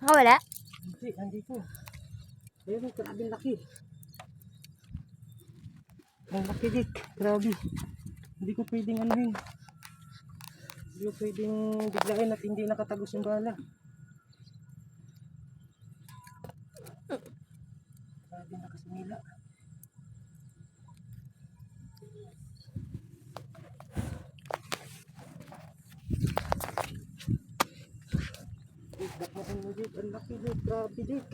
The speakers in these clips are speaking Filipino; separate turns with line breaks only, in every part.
Nakawala?
Hindi, andito. Ayun, grabe laki. Ang laki dik, grabe. Hindi ko pwedeng anuhin. Hindi ko pwedeng biglain at hindi nakatagos yung bala. Grabe nakasimila. Bakahan mo dik, ang laki dik, grabe dik.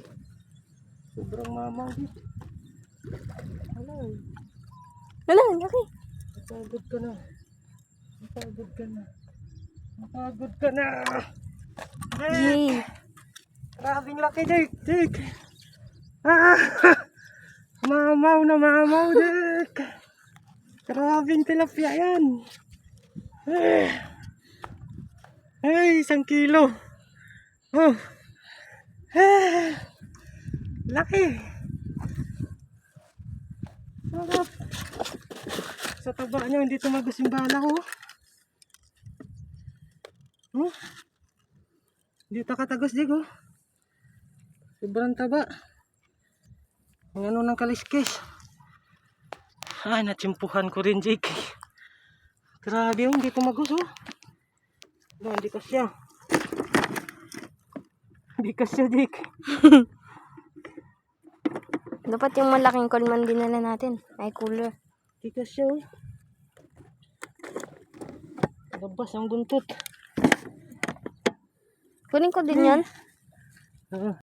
Sobrang mamaw dik. Ano?
Wala, laki.
Napagod ka na. Napagod ka na. Napagod ka na.
Yay.
Grabing laki dik, dik. Ah! Mamaw na mamaw dik. Grabing tilapia yan. Ay, 1 kilo. Oh. Laki. Sarap. Sa taba niya, hindi tumagos yung bala ko. Oh. Hindi takatagos dik oh. Sobrang taba. Ang ano ng kaliskis. Ay, natsimpuhan ko rin Jake. Grabe oh, hindi tumagos oh. No, hindi kasya. Hindi kasya Jake.
Dapat yung malaking coleman dinala natin. Ay, cooler.
Hindi kasya oh. Labas ang buntot.
Kunin ko din yan.
Oo.